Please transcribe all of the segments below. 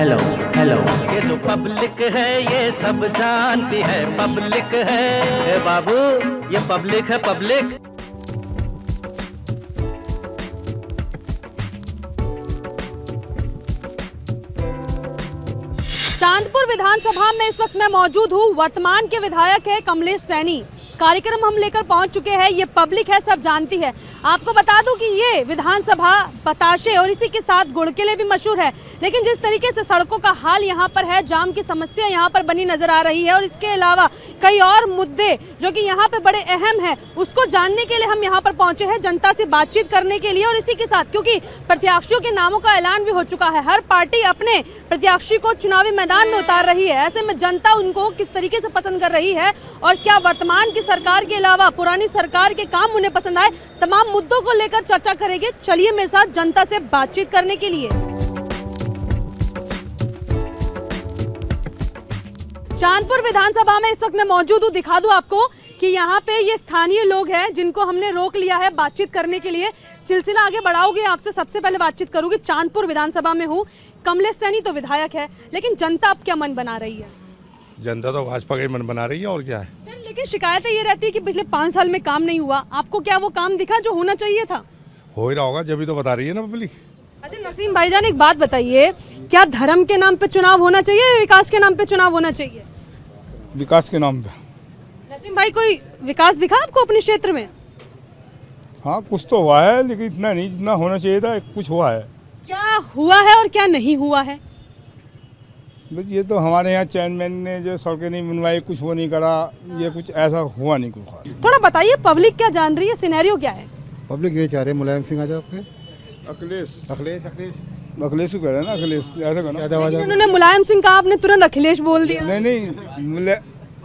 Hello hello. ये जो public है ये सब जानती है, पब्लिक है बाबू, ये पब्लिक है पब्लिक। चांदपुर विधानसभा में इस वक्त मैं मौजूद हूँ। वर्तमान के विधायक है कमलेश सैनी। कार्यक्रम हम लेकर पहुंच चुके हैं। ये पब्लिक है, सब जानती है। आपको बता दूं कि ये विधानसभा बताशे और इसी के साथ गुड़ के लिए भी मशहूर है, लेकिन जिस तरीके से सड़कों का हाल यहाँ पर है, जाम की समस्या यहाँ पर बनी नजर आ रही है और इसके अलावा कई और मुद्दे जो कि यहाँ पे बड़े अहम है, उसको जानने के लिए हम यहाँ पर पहुंचे हैं, जनता से बातचीत करने के लिए। और इसी के साथ क्योंकि प्रत्याशियों के नामों का ऐलान भी हो चुका है, हर पार्टी अपने प्रत्याशी को चुनावी मैदान में उतार रही है, ऐसे में जनता उनको किस तरीके से पसंद कर रही है और क्या वर्तमान की सरकार के अलावा पुरानी सरकार के काम उन्हें पसंद आए, तमाम मुद्दों को लेकर चर्चा करेंगे। चलिए मेरे साथ जनता से बातचीत करने के लिए। चांदपुर विधानसभा में इस वक्त मैं मौजूद हूँ। दिखा दूं आपको कि यहाँ पे ये स्थानीय लोग हैं जिनको हमने रोक लिया है बातचीत करने के लिए। सिलसिला आगे बढ़ाओगे, आपसे सबसे पहले बातचीत करूंगी। चांदपुर विधानसभा में हूँ, कमलेश सैनी तो विधायक है, लेकिन जनता अब क्या मन बना रही है? जनता तो भाजपा का ही मन बना रही है, और क्या है सर। लेकिन शिकायतें ये रहती है कि पिछले 5 साल में काम नहीं हुआ। आपको क्या वो काम दिखा जो होना चाहिए था? हो ही रहा होगा, जब भी तो बता रही है ना पब्लिक। अच्छा नसीम भाईजान, एक बात बताइए, क्या धर्म के नाम पे चुनाव होना चाहिए या विकास के नाम पे चुनाव होना चाहिए? विकास के नाम पे। नसीम भाई, कोई विकास दिखा आपको अपने क्षेत्र में? हाँ, कुछ तो हुआ है, लेकिन इतना नहीं जितना होना चाहिए था। कुछ हुआ है। क्या हुआ है और क्या नहीं हुआ है? ये तो हमारे यहाँ चेयरमैन ने जो सड़कें नहीं बनवाई, कुछ वो नहीं करा, ये कुछ ऐसा हुआ नहीं कुछ। थोड़ा बताइए, पब्लिक क्या जान रही है, सिनेरियो क्या है? पब्लिक यही चाह रहे हैं मुलायम सिंह आ जाओ। अखिलेश अखिलेश अखिलेश अखिलेश को कह रहे हैं ना, अखिलेश ऐसा करना। उन्होंने मुलायम सिंह कहा, आपने तुरंत अखिलेश बोल दिया। नहीं,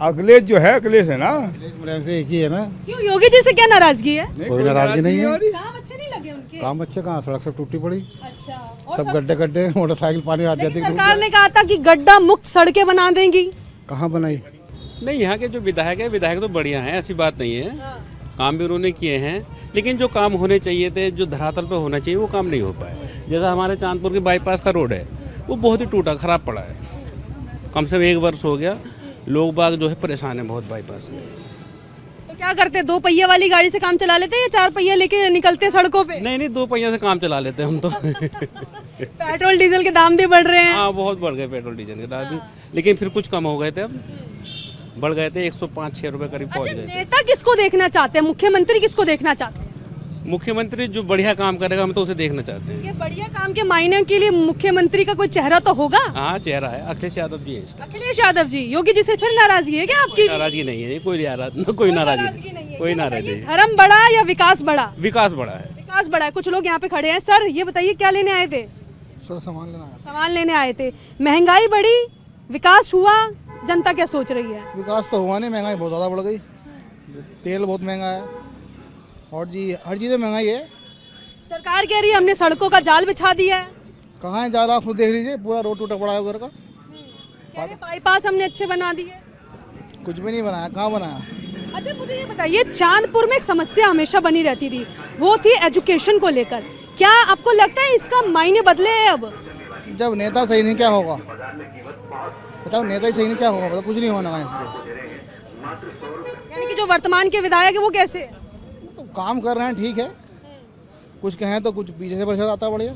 अखिलेश जो है अखिलेश है ना, मुलायम से एक ही है ना। क्यों, योगी जी से क्या नाराजगी है? कोई नाराजगी नहीं है। काम अच्छे नहीं लगे उनके? काम अच्छे कहाँ, सड़क सब टूटी पड़ी। अच्छा, और सब गड्ढे गड्ढे, मोटरसाइकिल पानी आ जाती है। सरकार ने कहा था कि गड्ढा मुक्त सड़कें बना देंगी। कहाँ बनाई? नहीं, यहाँ के जो विधायक है, विधायक तो बढ़िया हैं, ऐसी बात नहीं है। काम भी उन्होंने किए हैं, लेकिन जो काम होने चाहिए थे, जो धरातल पे होना चाहिए, वो काम नहीं हो पाए। जैसा हमारे चांदपुर के बाईपास का रोड है, वो बहुत ही टूटा खराब पड़ा है। कम से कम 1 वर्ष हो गया, लोग बाग जो है परेशान है बहुत बाईपास से। तो क्या करते, 2 पहिया वाली गाड़ी से काम चला लेते या 4 पहिया लेके निकलते सड़कों पे? नहीं, 2 पहिया से काम चला लेते हैं हम तो। पेट्रोल डीजल के दाम भी बढ़ रहे हैं। हाँ, बहुत बढ़ गए पेट्रोल डीजल के दाम भी, लेकिन फिर कुछ कम हो गए थे, अब बढ़ गए थे, 105-6 रुपए करीब पहुँच गए। नेता किसको देखना चाहते हैं, मुख्यमंत्री किसको देखना चाहते हैं? मुख्यमंत्री जो बढ़िया काम करेगा, हम तो उसे देखना चाहते हैं। ये बढ़िया काम के मायने के लिए मुख्यमंत्री का कोई चेहरा तो होगा? हाँ, चेहरा है, अखिलेश यादव जी है इसका। अखिलेश यादव जी। योगी जी से फिर नाराजगी है क्या आपकी? नाराजगी नहीं है, कोई नाराजगी नहीं, कोई नाराजगी नहीं। धर्म बड़ा या विकास बड़ा? विकास बड़ा है। विकास बड़ा है। कुछ लोग यहाँ पे खड़े हैं। सर ये बताइए, क्या लेने आए थे? सर सामान लेना है। सामान लेने आए थे। महंगाई बढ़ी, विकास हुआ, जनता क्या सोच रही है? विकास तो हुआ नहीं, महंगाई बहुत ज़्यादा बढ़ गई। तेल बहुत महंगा है और जी हर चीज़ में महंगाई है। सरकार कह रही है हमने सड़कों का जाल बिछा दिया है। कहाँ है जा रहा, खुद देख लीजिए, पूरा रोड टूटा पड़ा है उधर का। कह रहे बाईपास हमने अच्छे बना दिए। कुछ भी नहीं बनाया, कहाँ बनाया? अच्छा मुझे ये बताइए, चांदपुर में एक समस्या हमेशा बनी रहती थी, वो थी एजुकेशन को लेकर। क्या आपको लगता है इसका मायने बदले है अब? जब नेता सही नहीं क्या होगा? बताओ, नेता ही सही नहीं क्या होगा? बताओ, कुछ नहीं होना है इसलिए। यानी कि जो वर्तमान के विधायक है वो कैसे है? तो काम कर रहे हैं, ठीक है। कुछ कहें तो कुछ पीछे से प्रेशर आता है बढ़िया।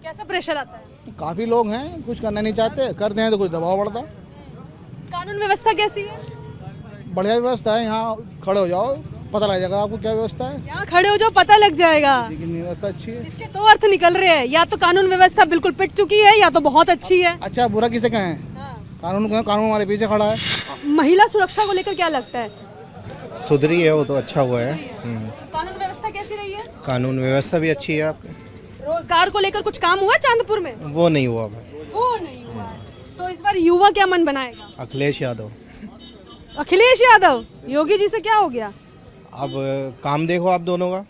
कैसा प्रेशर आता है? काफ़ी लोग हैं कुछ करना नहीं चाहते, करते हैं तो कुछ दबाव बढ़ता। कानून व्यवस्था कैसी है? बढ़िया व्यवस्था है, यहाँ खड़े हो जाओ पता लग जाएगा आपको क्या व्यवस्था है। यहाँ खड़े हो जाओ पता लग जाएगा। लेकिन व्यवस्था अच्छी है। इसके 2 अर्थ निकल रहे हैं, या तो कानून व्यवस्था बिल्कुल पिट चुकी है या तो बहुत अच्छी है। अच्छा बुरा किसे कहें? कानून कहें, कानून हमारे पीछे खड़ा है। महिला सुरक्षा को लेकर क्या लगता है? सुधरी है, वो तो अच्छा हुआ है। कानून व्यवस्था कैसी रही है? कानून व्यवस्था भी अच्छी है आपके। रोजगार को लेकर कुछ काम हुआ चांदपुर में? वो नहीं हुआ भाई। वो नहीं हुआ। तो इस बार युवा क्या मन बनाएगा? अखिलेश यादव। अखिलेश यादव। योगी जी से क्या हो गया? अब काम देखो आप दोनों का।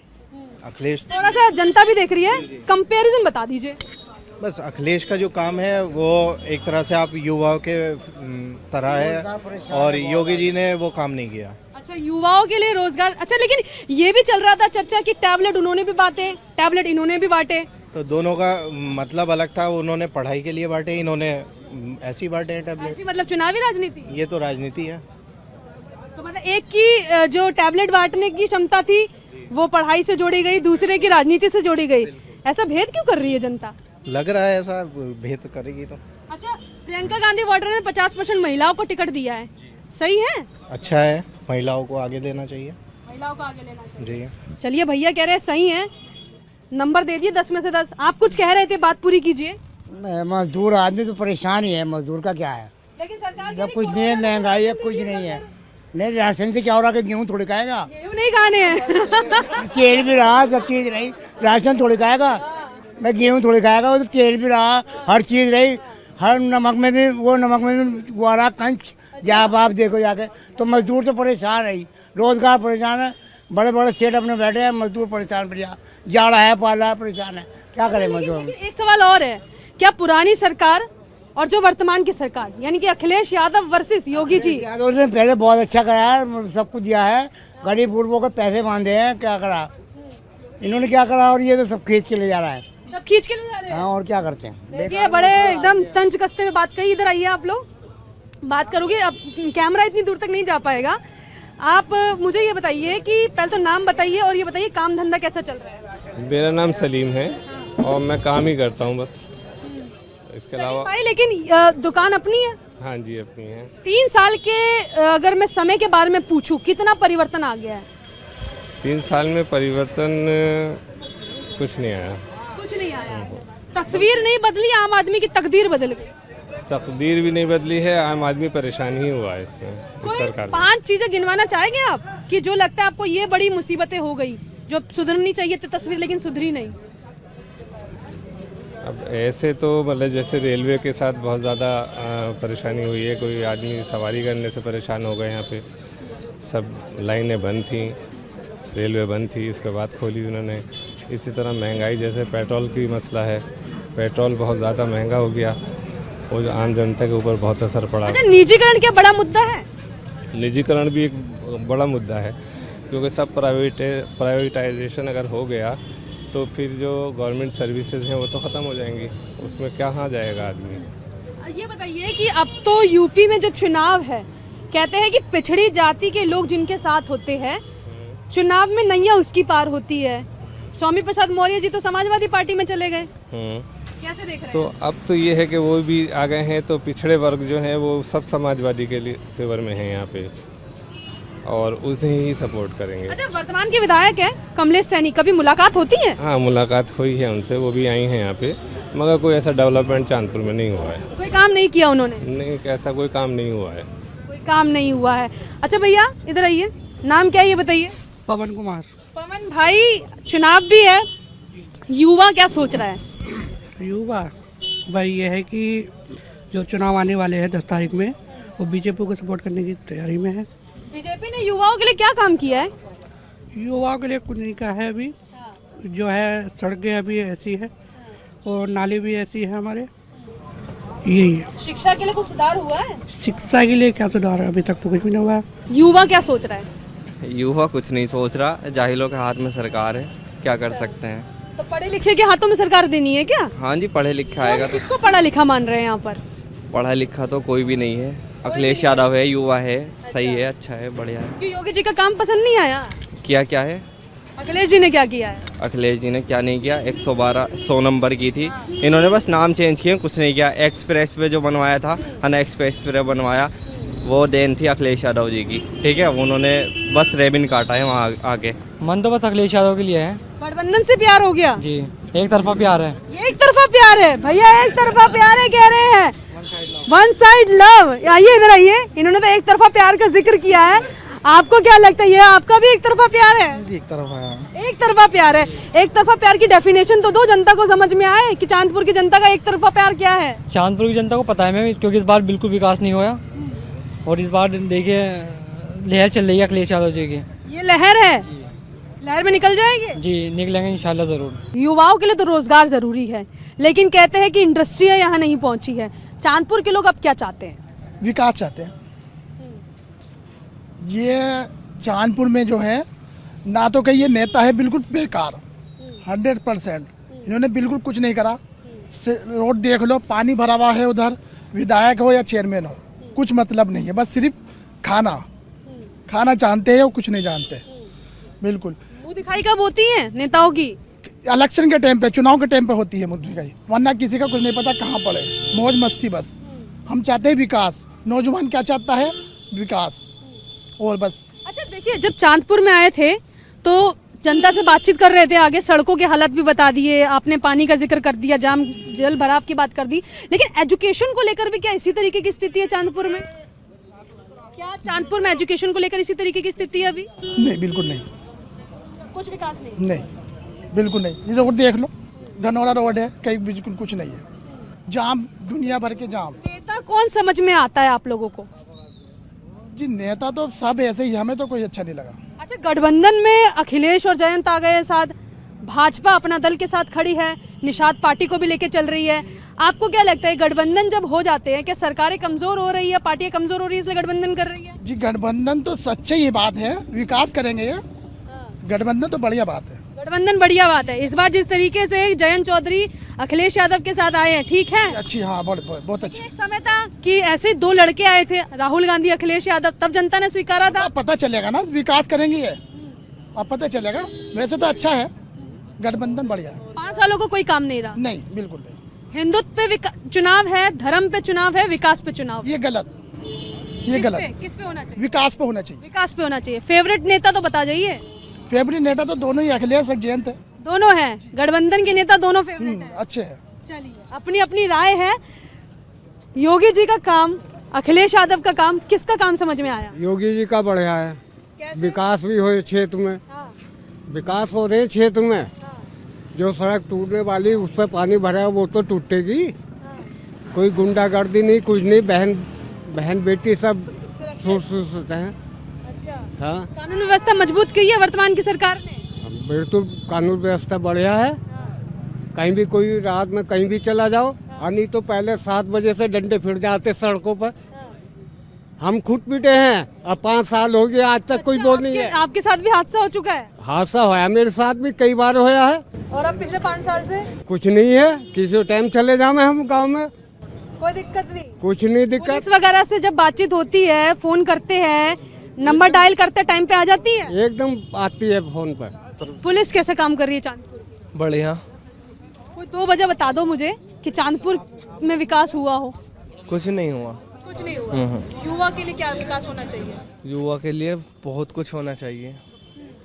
अखिलेश थोड़ा सा जनता भी देख रही है, कंपैरिजन बता दीजिए। बस अखिलेश का जो काम है वो एक तरह से आप युवाओं के तरह है, और योगी जी ने वो काम नहीं किया। अच्छा, युवाओं के लिए रोजगार। अच्छा, लेकिन ये भी चल रहा था चर्चा कि टैबलेट उन्होंने भी बांटे, टैबलेट इन्होंने भी बांटे, तो दोनों का मतलब अलग था। उन्होंने पढ़ाई के लिए बांटे, इन्होंने ऐसी बांटे हैं टैबलेट। ऐसी मतलब चुनावी राजनीति। ये तो राजनीति है। तो मतलब एक की जो टैबलेट बांटने की क्षमता थी वो पढ़ाई से जोड़ी गई, दूसरे की राजनीति से जोड़ी गई। ऐसा भेद क्यों कर रही है जनता? लग रहा है ऐसा, भेद करेगी तो। अच्छा, प्रियंका गांधी वाड्रा ने 50% महिलाओं को टिकट दिया है, सही है? अच्छा है, महिलाओं को आगे देना चाहिए। महिलाओं को आगे लेना चाहिए। जी चलिए, भैया कह रहे हैं सही है, नंबर दे दिए 10 में से 10। आप कुछ कह रहे थे, बात पूरी कीजिए। मजदूर आदमी तो परेशान ही है, मजदूर का क्या है? लेकिन सरकार जब कुछ नहीं है, महंगाई है, कुछ नहीं है। नहीं, राशन से क्या हो रहा है? गेहूँ थोड़ी खाएगा, गेहूं नहीं खाने हैं। तेल भी रहा, सब चीज रही, राशन थोड़ी खाएगा, मैं गेहूँ थोड़ी खाएगा, वो तो तेल भी रहा, हर चीज रही, हर नमक में भी, वो नमक में भी वो आ रहा कंच। जब आप देखो जाके, तो मजदूर तो परेशान है, रोजगार परेशान है, बड़े बड़े सेठ अपने बैठे हैं, मजदूर परेशान पड़िया, जाड़ा है, पाला है, परेशान है, क्या करे मजदूर। लेकिन एक सवाल और है, क्या पुरानी सरकार और जो वर्तमान की सरकार, यानी कि अखिलेश यादव वर्सेस योगी जी, यादव ने पहले बहुत अच्छा करा है, सब कुछ दिया है, गरीब बुजुर्गों को पैसे बांधे हैं, क्या करा इन्होंने, क्या करा, और ये तो सब खींच के ले जा रहा है, सब खींच के ले जा रहे हैं। हाँ, और क्या करते हैं। देखिए, बड़े एकदम तंज कसते हुए बात कही। इधर आइए, आप लोग बात करोगे, अब कैमरा इतनी दूर तक नहीं जा पाएगा। आप मुझे ये बताइए कि पहले तो नाम बताइए और ये बताइए काम धंधा कैसा चल रहा है? मेरा नाम सलीम है और मैं काम ही करता हूँ बस, इसके अलावा। भाई, लेकिन दुकान अपनी है? हाँ जी, अपनी है। 3 साल के अगर मैं समय के बारे में पूछूं, कितना परिवर्तन आ गया है? 3 साल में परिवर्तन कुछ नहीं आया। कुछ नहीं आया। तस्वीर नहीं बदली, आम आदमी की तकदीर बदल गई। तकदीर भी नहीं बदली है, आम आदमी परेशान ही हुआ है इसमें, इस कोई सरकार में। 5 चीजें गिनवाना चाहेंगे आप कि जो लगता है आपको ये बड़ी मुसीबतें हो गई, जो सुधरनी चाहिए थी तस्वीर लेकिन सुधरी नहीं? अब ऐसे तो मतलब जैसे रेलवे के साथ बहुत ज़्यादा परेशानी हुई है, कोई आदमी सवारी करने से परेशान हो गए। यहाँ पे सब लाइनें बंद थी, रेलवे बंद थी, उसके बाद खोली उन्होंने। इसी तरह महंगाई, जैसे पेट्रोल की मसला है, पेट्रोल बहुत ज़्यादा महंगा हो गया, वो जो आम जनता के ऊपर बहुत असर पड़ा। अच्छा, निजीकरण क्या बड़ा मुद्दा है? निजीकरण भी एक बड़ा मुद्दा है, क्योंकि सब प्राइवेटाइजेशन अगर हो गया तो फिर जो गवर्नमेंट सर्विसेज हैं वो तो ख़त्म हो जाएंगी, उसमें कहाँ जाएगा आदमी। ये बताइए कि अब तो यूपी में जो चुनाव है, कहते हैं कि पिछड़ी जाति के लोग जिनके साथ होते हैं, चुनाव में नैया उसकी पार होती है। स्वामी प्रसाद मौर्य जी तो समाजवादी पार्टी में चले गए, कैसे देख रहे हैं? तो अब तो ये है कि वो भी आ गए हैं, तो पिछड़े वर्ग जो हैं वो सब समाजवादी के लिए फेवर में हैं यहाँ पे, और उन्हें ही सपोर्ट करेंगे। अच्छा, वर्तमान के विधायक है कमलेश सैनी, कभी मुलाकात होती है? हाँ, मुलाकात हुई है उनसे, वो भी आई हैं यहाँ पे, मगर कोई ऐसा डेवलपमेंट चांदपुर में नहीं हुआ है। कोई काम नहीं किया उन्होंने? नहीं, ऐसा कोई काम नहीं हुआ है। कोई काम नहीं हुआ है। अच्छा भैया, इधर आइए, नाम क्या है ये बताइए? पवन कुमार। पवन भाई, चुनाव भी है, युवा क्या सोच रहा है? युवा भाई ये है कि जो चुनाव आने वाले हैं 10 तारीख में, वो बीजेपी को सपोर्ट करने की तैयारी में है। बीजेपी ने युवाओं के लिए क्या काम किया है? युवाओं के लिए कुछ नहीं कहा है अभी, जो है सड़कें अभी ऐसी है और नाली भी ऐसी है हमारे, यही है। शिक्षा के लिए कुछ सुधार हुआ है? शिक्षा के लिए क्या सुधार है? अभी तक तो कुछ भी नहीं हुआ है। युवा क्या सोच रहा है? युवा कुछ नहीं सोच रहा, जाहिलों के हाथ में सरकार है, क्या कर सकते हैं। तो पढ़े लिखे के हाथों में सरकार देनी है क्या? हाँ जी, पढ़े लिखा आएगा तो। किसको पढ़ा लिखा मान रहे हैं यहाँ पर? पढ़ा लिखा तो कोई भी नहीं है, अखिलेश यादव है, युवा है, सही है, अच्छा है, बढ़िया है। कि योगी जी का काम पसंद नहीं आया? क्या है? अखिलेश जी ने क्या किया है? अखिलेश जी ने क्या नहीं किया, 100 नंबर की थी, इन्होंने बस नाम चेंज किए, कुछ नहीं किया। एक्सप्रेस वे जो बनवाया था, हना एक्सप्रेस वे बनवाया, वो देन थी अखिलेश यादव जी की, ठीक है, उन्होंने बस रेबिन काटा है वहाँ आके। मन तो बस अखिलेश यादव के लिए है। गठबंधन से प्यार हो गया जी, एक तरफा प्यार है। ये एक तरफा प्यार है भैया, एक तरफा प्यार है कह रहे हैं, वन साइड लव। आइए इधर आइए, इन्होंने तो एक तरफा प्यार का जिक्र किया है, आपको क्या लगता है, ये आपका भी एक तरफा प्यार है? एक तरफा है। एक तरफा प्यार है। एक तरफा प्यार की डेफिनेशन तो दो, जनता को समझ में आए कि चांदपुर की जनता का एक तरफा प्यार क्या है। चांदपुर की जनता को पता है मैम, क्योंकि इस बार बिल्कुल विकास नहीं हुआ, और इस बार देखिए लहर चल रही है अखिलेश यादव जी की। ये लहर है, लहर में निकल जाएंगे जी, निकलेंगे इंशाल्लाह ज़रूर। युवाओं के लिए तो रोजगार जरूरी है, लेकिन कहते हैं कि इंडस्ट्री यहाँ नहीं पहुंची है। चांदपुर के लोग अब क्या चाहते हैं? विकास चाहते हैं। ये चांदपुर में जो है ना, तो कहीं ये नेता है बिल्कुल बेकार 100%, इन्होंने बिल्कुल कुछ नहीं करा। रोड देख लो, पानी भरा हुआ है उधर, विधायक हो या चेयरमैन हो, कुछ मतलब नहीं है, बस सिर्फ खाना जानते हैं और कुछ नहीं जानते बिल्कुल। मुंह दिखाई कब होती है नेताओं की? इलेक्शन के टाइम पे, चुनाव के टाइम पे होती है मुद्दे का, वरना किसी का कुछ नहीं पता कहाँ पड़े, मौज मस्ती बस। हम चाहते हैं विकास, नौजवान क्या चाहता है? विकास और बस। अच्छा देखिए, जब चांदपुर में आए थे तो जनता से बातचीत कर रहे थे, आगे सड़कों के हालत भी बता दिए, आपने पानी का जिक्र कर दिया, जाम जल भराव की बात कर दी, लेकिन एजुकेशन को लेकर भी क्या इसी तरीके की स्थिति है चांदपुर में? क्या चांदपुर में एजुकेशन को लेकर इसी तरीके की स्थिति है अभी? नहीं, बिल्कुल नहीं, कुछ विकास नहीं। नहीं, बिल्कुल नहीं। ये रोड देख लो, धनौरा रोड है, कहीं बिल्कुल कुछ नहीं है, जाम, दुनिया भर के जाम। नेता कौन समझ में आता है आप लोगों को? जी नेता तो सब ऐसे ही, हमें तो कोई अच्छा नहीं लगा। अच्छा, गठबंधन में अखिलेश और जयंत आ गए साथ, भाजपा अपना दल के साथ खड़ी है, निषाद पार्टी को भी लेके चल रही है। आपको क्या लगता है गठबंधन जब हो जाते हैं, क्या सरकारें कमजोर हो रही है, पार्टियां कमजोर हो रही है इसलिए गठबंधन कर रही है? जी गठबंधन तो सच्ची ही बात है, विकास करेंगे ये, गठबंधन तो बढ़िया बात है। गठबंधन बढ़िया बात है। इस बार जिस तरीके से जयंत चौधरी अखिलेश यादव के साथ आए हैं, ठीक है, अच्छी, हाँ बहुत अच्छी। एक समय था कि ऐसे दो लड़के आए थे, राहुल गांधी अखिलेश यादव, तब जनता ने स्वीकारा था। पता चलेगा ना, विकास करेंगे ये, अब पता चलेगा। वैसे तो अच्छा है, गठबंधन बढ़िया है। 5 सालों को कोई काम नहीं रहा। नहीं, बिल्कुल नहीं। हिंदुत्व पे चुनाव है, धर्म पे चुनाव है, विकास पे चुनाव, ये गलत, ये गलत। किस पे होना चाहिए? विकास पे होना चाहिए। विकास पे होना चाहिए। फेवरेट नेता तो बता जाइए। फेवरेट नेता तो दोनों ही, अखिलेश और जयंत है। दोनों हैं, गठबंधन के नेता दोनों फेवरेट हैं। अच्छे हैं। चलिए, अपनी अपनी राय है। योगी जी का काम, अखिलेश यादव का काम, किसका काम समझ में आया? योगी जी का बढ़िया है। कैसे? विकास भी हो क्षेत्र में, हाँ, विकास हो रहे क्षेत्र में। हाँ, जो सड़क टूटने वाली उस पर पानी भरा है वो तो टूटेगी। हाँ। कोई गुंडागर्दी नहीं, कुछ नहीं, बहन बेटी सब सुरक्षित हैं। अच्छा, हाँ, कानून व्यवस्था मजबूत की है वर्तमान की सरकार ने। बिल्कुल कानून व्यवस्था बढ़िया है। कहीं भी कोई रात में कहीं भी चला जाओ, नहीं तो पहले 7 बजे से डंडे फिर जाते सड़कों पर। हम खुद पीटे हैं, अब 5 साल हो गए आज तक कोई बोल नहीं है। आपके साथ भी हादसा हो चुका है? हादसा होया, मेरे साथ भी कई बार होया है। और अब पिछले 5 साल से कुछ नहीं है, किसी टाइम चले जाओ हम गांव में, कोई दिक्कत नहीं? कुछ नहीं दिक्कत। पुलिस वगैरह से जब बातचीत होती है, फोन करते हैं, नंबर डायल करते टाइम पे आ जाती है? एकदम आती है फोन पर। पुलिस कैसे काम कर रही है चांदपुर की? बढ़िया। कोई 2 वजह बता दो मुझे कि चांदपुर में विकास हुआ हो। कुछ नहीं हुआ। कुछ नहीं हुआ। युवा के लिए क्या विकास होना चाहिए? युवा के लिए बहुत कुछ होना चाहिए।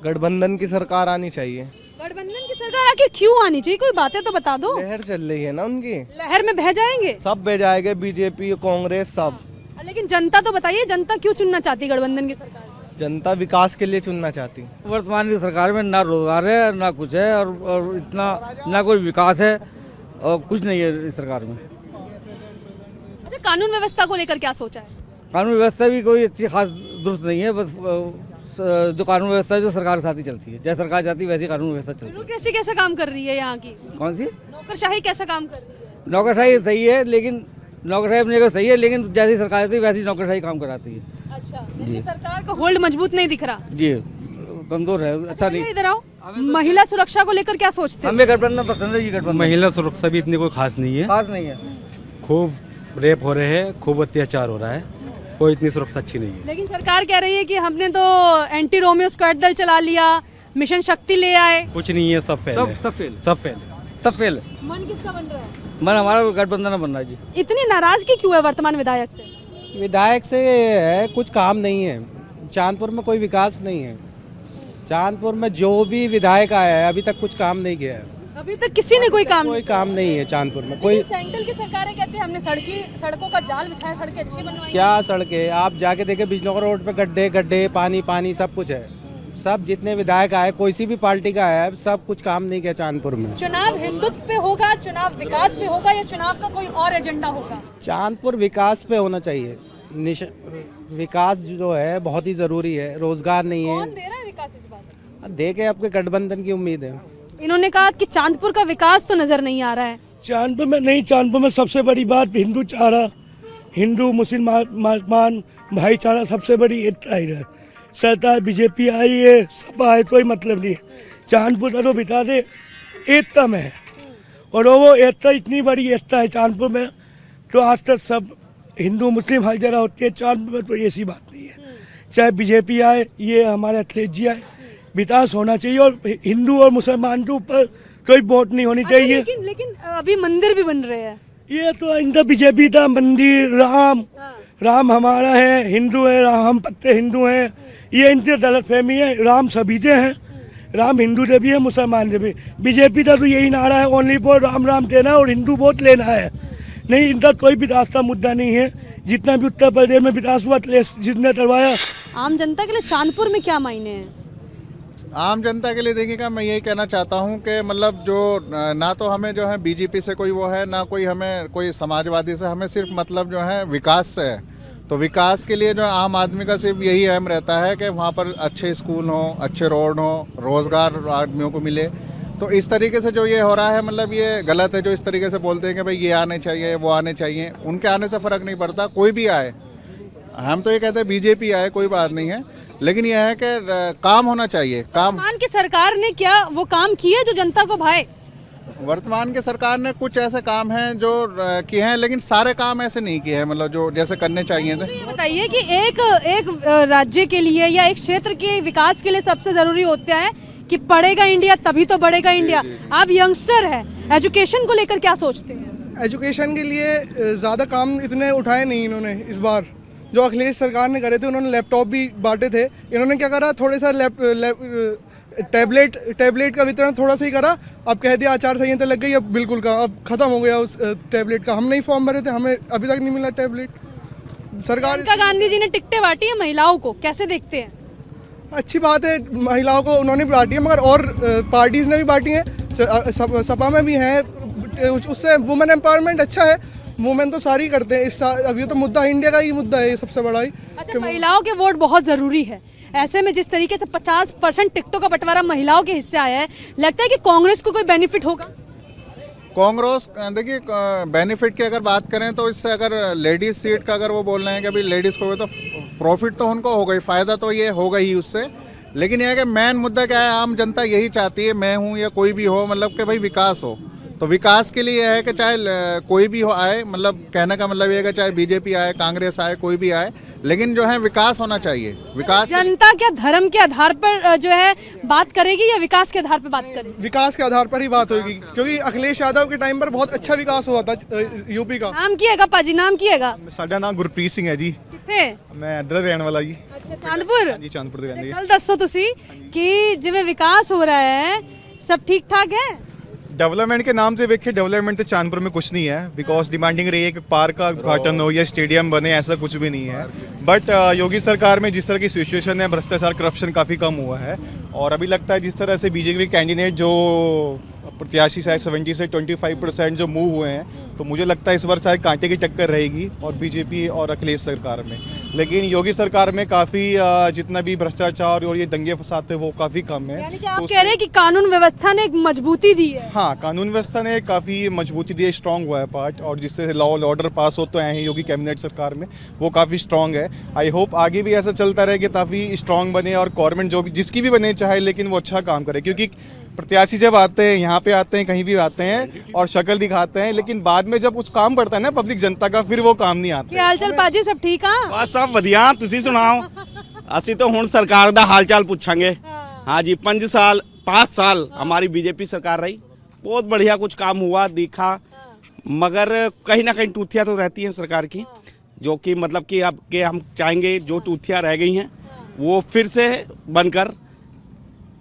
गठबंधन की सरकार आनी चाहिए। गठबंधन की सरकार आके क्यों आनी चाहिए? कोई बातें तो बता दो। लहर चल रही है ना उनकी। लहर में बह जाएंगे सब बह जाएंगे, बीजेपी कांग्रेस सब। लेकिन जनता तो बताइए, जनता क्यों चुनना चाहती है गठबंधन की सरकार? जनता विकास के लिए चुनना चाहती। वर्तमान की सरकार में ना रोजगार है, ना कुछ है, और इतना ना कोई विकास है, और कुछ नहीं है इस सरकार में। अच्छा, कानून व्यवस्था को लेकर क्या सोचा है? कानून व्यवस्था भी कोई अच्छी खास दुरुस्त नहीं है। बस जो कानून व्यवस्था है जो सरकार के साथ ही चलती है, जैसे सरकार चाहती है वैसी कानून व्यवस्था चलती है। कैसे कैसा काम कर रही है यहाँ की? कौन सी नौकरशाही कैसा काम कर रही है? नौकरशाही सही है, लेकिन नौकरशाही अपनी जगह सही है, लेकिन जैसी सरकार आती है वैसी नौकरशाही काम कराती है। अच्छा, इसलिए सरकार का होल्ड मजबूत नहीं दिख रहा। जी, कमजोर है, अच्छा नहीं। इधर आओ, महिला सुरक्षा को लेकर क्या सोचते हो? हमें गठबंधन पसंद है। ये गठबंधन महिला सुरक्षा भी इतनी कोई खास नहीं है। खास नहीं है। खूब रेप हो रहे हैं, खूब अत्याचार हो रहा है, कोई इतनी सुरक्षा अच्छी नहीं है। लेकिन सरकार कह रही है कि हमने तो एंटी रोमियो स्क्वाड दल चला लिया, मिशन शक्ति ले आए। कुछ नहीं है, सब फेल है। सब फेल। मन किसका बन रहा है? मन हमारा गठबंधन बन रहा है जी। इतनी नाराजगी क्यों है वर्तमान विधायक से? विधायक से है, कुछ काम नहीं है। चांदपुर में कोई विकास नहीं है। चांदपुर में जो भी विधायक आया है अभी तक कुछ काम नहीं किया है। अभी तक किसी ने कोई काम नहीं है चांदपुर में। कोई सेंट्रल की सरकारें कहती है हमने सड़कों का जाल बिछाया, सड़कें अच्छी बनवाई। क्या सड़कें, आप जाके देखे बिजनौर रोड पे गड्ढे पानी सब कुछ है। सब जितने विधायक आए, कोई सी भी पार्टी का आया है, सब कुछ काम नहीं किया चांदपुर में। चुनाव हिंदुत्व पे होगा, चुनाव विकास पे होगा, या चुनाव का कोई और एजेंडा होगा? चांदपुर विकास पे होना चाहिए। विकास जो है बहुत ही जरूरी है। रोजगार नहीं है। कौन दे रहा है विकास इस बार? देखे आपके गठबंधन की उम्मीद है। इन्होंने कहा कि चांदपुर का विकास तो नजर नहीं आ रहा है। चांदपुर में नहीं, चांदपुर में सबसे बड़ी बात हिंदूचारा, हिंदू मुसलमान भाईचारा सबसे बड़ी एकता इधर। सरकार बीजेपी आई है, सब आए, कोई मतलब नहीं है। चांदपुर तो बिता दे एकता में है, और वो एकता इतनी बड़ी एकता है चांदपुर में, तो आज तक सब हिंदू मुस्लिम भाईचारा होती है। चांदपुर में तो ऐसी बात नहीं है, चाहे बीजेपी आए, ये हमारे अखिलेश जी आए, विकास होना चाहिए और हिंदू और मुसलमान के ऊपर कोई वोट नहीं होनी चाहिए। लेकिन अभी मंदिर भी बन रहे हैं। ये तो इनका बीजेपी था, मंदिर राम हमारा है, हिंदू है, हम पत्ते हिंदू हैं, ये इनकी गलतफहमी है। राम सभी दे हैं, राम हिंदू दे भी है, मुसलमान दे भी। बीजेपी का तो यही नारा है, ओनली फॉर राम राम देना और हिंदू वोट लेना है। नहीं, इनका कोई विकास का मुद्दा नहीं है। जितना भी उत्तर प्रदेश में विकास हुआ, जिसने करवाया। आम जनता के लिए चांदपुर में क्या मायने हैं? आम जनता के लिए देखिएगा, मैं यही कहना चाहता हूँ कि मतलब जो ना तो हमें जो है बीजेपी से कोई वो है, ना कोई हमें कोई समाजवादी से, हमें सिर्फ मतलब जो है विकास से है। तो विकास के लिए जो आम आदमी का सिर्फ यही अहम रहता है कि वहाँ पर अच्छे स्कूल हो, अच्छे रोड हो, रोज़गार आदमियों को मिले। तो इस तरीके से जो ये हो रहा है, मतलब ये गलत है। जो इस तरीके से बोलते हैं कि भाई ये आने चाहिए, वो आने चाहिए, उनके आने से फ़र्क नहीं पड़ता, कोई भी आए। हम तो ये कहते हैं बीजेपी आए, कोई बात नहीं है, लेकिन यह है कि काम होना चाहिए। काम वर्तमान की सरकार ने क्या वो काम किए जो जनता को भाए? वर्तमान की सरकार ने कुछ ऐसे काम हैं जो किए हैं, लेकिन सारे काम ऐसे नहीं किए हैं, मतलब जो जैसे करने चाहिए थे। ये बताइए कि एक राज्य के लिए या एक क्षेत्र के विकास के लिए सबसे जरूरी होता है कि पढ़ेगा इंडिया तभी तो बढ़ेगा इंडिया। आप यंगस्टर है, एजुकेशन को लेकर क्या सोचते हैं? एजुकेशन के लिए ज़्यादा काम इतने उठाए नहीं इन्होंने। इस बार जो अखिलेश सरकार ने करे थे, उन्होंने लैपटॉप भी बांटे थे। इन्होंने क्या करा, थोड़े सा टैबलेट का वितरण थोड़ा सा ही करा। अब कह दिया आचार संहिता लग गई, अब बिल्कुल का अब खत्म हो गया उस टैबलेट का। हम नहीं फॉर्म भरे थे, हमें अभी तक नहीं मिला टैबलेट। सरकार गांधी जी ने टिकटें बांटी है महिलाओं को, कैसे देखते हैं? अच्छी बात है, महिलाओं को उन्होंने भी बांटी है, मगर और पार्टीज ने भी बांटी है, सपा में भी है। उससे वुमेन एम्पावरमेंट अच्छा है, वुमेन तो सारी करते हैं। अब ये तो मुद्दा इंडिया का ही मुद्दा है, ये सबसे बड़ा ही। अच्छा, महिलाओं के वोट बहुत ज़रूरी है। ऐसे में जिस तरीके से 50% टिकटों का बंटवारा महिलाओं के हिस्से आया है, लगता है कि कांग्रेस को कोई बेनिफिट होगा? कांग्रेस देखिए, बेनिफिट की अगर बात करें तो इससे अगर लेडीज़ सीट का अगर वो बोल रहे हैं कि अभी लेडीज़ को तो प्रॉफिट तो उनको होगा ही, फ़ायदा तो ये होगा ही उससे। लेकिन यह है कि मेन मुद्दा क्या है, आम जनता यही चाहती है, मैं हूँ या कोई भी हो, मतलब कि भाई विकास हो। तो विकास के लिए यह है कि चाहे कोई भी हो आए, मतलब कहने का मतलब ये है कि चाहे बीजेपी आए, कांग्रेस आए, कोई भी आए, लेकिन जो है विकास होना चाहिए। विकास जनता क्या धर्म के आधार पर जो है बात करेगी या विकास के आधार पर बात करेगी? विकास के आधार पर ही बात होगी, क्योंकि अखिलेश यादव के टाइम पर बहुत अच्छा विकास हुआ था यूपी का। नाम की है पाजी, नाम की है? साडा नाम गुरप्रीत सिंह है जी। किथे? मैं इधर रहने वाला जी। अच्छा, चांदपुर? जी, चांदपुर ਦੇ ਰਹਿੰਦੇ। कल दसो तुसी कि जिवें विकास हो रहा है, सब ठीक ठाक है? डेवलपमेंट के नाम से देखिए, डेवलपमेंट तो चांदपुर में कुछ नहीं है, बिकॉज डिमांडिंग रही है कि पार्क का उद्घाटन हो या स्टेडियम बने, ऐसा कुछ भी नहीं है। बट योगी सरकार में जिस तरह की सिचुएशन है, भ्रष्टाचार करप्शन काफ़ी कम हुआ है। और अभी लगता है जिस तरह से बीजेपी कैंडिडेट जो प्रत्याशी शायद 70 से 25% जो मूव हुए हैं, तो मुझे लगता है इस बार शायद कांटे की टक्कर रहेगी और बीजेपी और अखिलेश सरकार में। लेकिन योगी सरकार में काफ़ी जितना भी भ्रष्टाचार और ये दंगे फसाद थे वो काफ़ी कम है। यानी कि आप कह रहे हैं कि कानून व्यवस्था ने एक मजबूती दी है? हाँ, कानून व्यवस्था ने काफ़ी मजबूती दी है, स्ट्रांग हुआ है पार्ट, और जिससे लॉ एंड ऑर्डर पास होते हैं ही योगी कैबिनेट सरकार में, वो काफ़ी स्ट्रांग है। आई होप आगे भी ऐसा चलता रहे कि काफ़ी स्ट्रांग बने और गवर्नमेंट जो भी जिसकी भी बने चाहे, लेकिन वो अच्छा काम करे। क्योंकि प्रत्याशी जब आते हैं, यहाँ पे आते हैं, कहीं भी आते हैं और शक्ल दिखाते हैं, लेकिन बाद में जब कुछ काम पड़ता है ना पब्लिक जनता का, फिर वो काम नहीं आता। ਕੀ ਹਾਲ ਚਾਲ ਪਾਜੀ, ਸਭ ਠੀਕ ਆ? ਬਸ ਸਭ ਵਧੀਆ, ਤੁਸੀਂ ਸੁਣਾਓ? ਅਸੀਂ ਤਾਂ ਹੁਣ ਸਰਕਾਰ ਦਾ ਹਾਲ ਚਾਲ ਪੁੱਛਾਂਗੇ। हाँ जी, 5 साल हमारी बीजेपी सरकार रही, बहुत बढ़िया कुछ काम हुआ दिखा, मगर कहीं ना कहीं टूथियाँ तो रहती हैं सरकार की, जो कि मतलब कि अब के हम चाहेंगे जो टूथियाँ रह गई हैं वो फिर से बनकर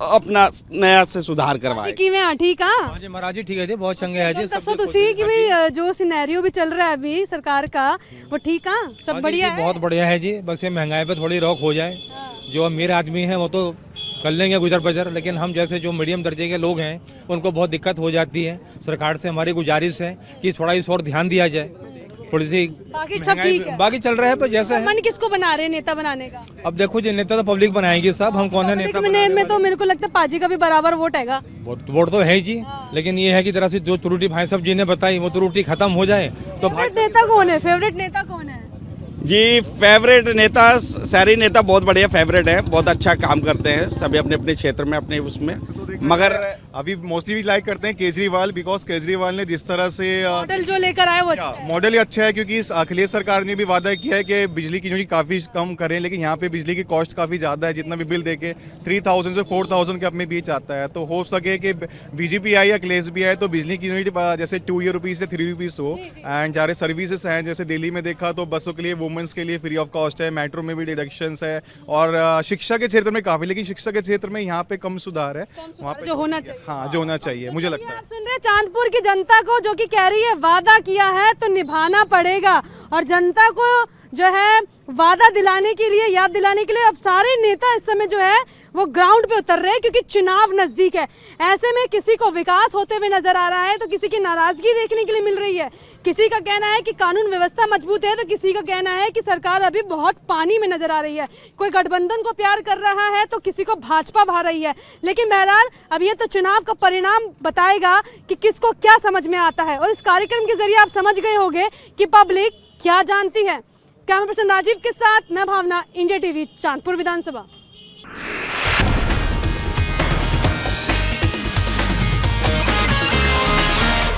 अपना नया से सुधार करवाए। किवें आ? ठीक आ? हाँ जी महाराज जी, ठीक है जी, बहुत चंगे है जी। दसो तुसी कि भाई जो सिनेरियो भी चल रहा है अभी सरकार का, वो ठीक आ? सब बढ़िया है? बहुत बढ़िया है जी, बस ये महंगाई पे थोड़ी रोक हो जाए। जो अमीर आदमी है वो तो कर लेंगे गुजर बजर, लेकिन हम जैसे जो मीडियम दर्जे के लोग हैं उनको बहुत दिक्कत हो जाती है। सरकार से हमारी गुजारिश है कि थोड़ा इस और ध्यान दिया जाए, थोड़ी सी। बाकी सब ठीक है? बाकी चल रहा है, पर जैसे है। मन किसको बना रहे हैं नेता बनाने का? अब देखो जी, नेता तो पब्लिक बनाएगी साहब, हम कौन है नेता में तो मेरे को लगता है पाजी का भी बराबर वोट हैगा। वोट तो है ही जी, लेकिन ये है कि तरह से जो त्रुटि भाई साहब जी ने बताई वो त्रुटि खत्म हो जाए तो। फेवरेट नेता कौन है? फेवरेट नेता कौन है जी? फेवरेट नेता सारे नेता बहुत बढ़िया फेवरेट हैं, बहुत अच्छा काम करते हैं सभी अपने अपने क्षेत्र में, अपने उसमें मगर अभी मोस्टली भी लाइक करते हैं केजरीवाल, बिकॉज केजरीवाल ने जिस तरह से मॉडल जो लेकर आए वो अच्छा है। मॉडल ही अच्छा है, क्योंकि अखिलेश सरकार ने भी वादा किया है कि बिजली की यूनिट काफ़ी कम करें, लेकिन यहाँ पे बिजली की कॉस्ट काफ़ी ज़्यादा है। जितना भी बिल देके 3000 से 4000 के अपने बीच आता है। तो हो सके कि बीजेपी आए या अखिलेश भी आए तो बिजली की यूनिट जैसे 2 रुपीज़ से 3 रुपीज़ हो। एंड सारे सर्विसेज हैं, जैसे दिल्ली में देखा तो बसों के लिए वुमेंस के लिए फ्री ऑफ कॉस्ट है, मेट्रो में भी डिडक्शंस है, और शिक्षा के क्षेत्र में काफ़ी, लेकिन शिक्षा के क्षेत्र में यहाँ पे कम सुधार है। वहाँ पे जो होना चाहिए, हाँ जो होना चाहिए मुझे लगता है। आप सुन रहे हैं चांदपुर की जनता को, जो कि कह रही है वादा किया है तो निभाना पड़ेगा। और जनता को जो है वादा दिलाने के लिए, याद दिलाने के लिए अब सारे नेता इस समय जो है वो ग्राउंड पे उतर रहे हैं, क्योंकि चुनाव नजदीक है। ऐसे में किसी को विकास होते हुए नजर आ रहा है तो किसी की नाराजगी देखने के लिए मिल रही है। किसी का कहना है कि कानून व्यवस्था मजबूत है तो किसी का कहना है कि सरकार अभी बहुत पानी में नजर आ रही है। कोई गठबंधन को प्यार कर रहा है तो किसी को भाजपा भा रही है। लेकिन बहरहाल अब ये तो चुनाव का परिणाम बताएगा कि किसको क्या समझ में आता है। और इस कार्यक्रम के जरिए आप समझ गए होंगे कि पब्लिक क्या जानती है। कैमरा पर्सन राजीव के साथ मैं भावना, इंडिया टीवी, चांदपुर विधानसभा।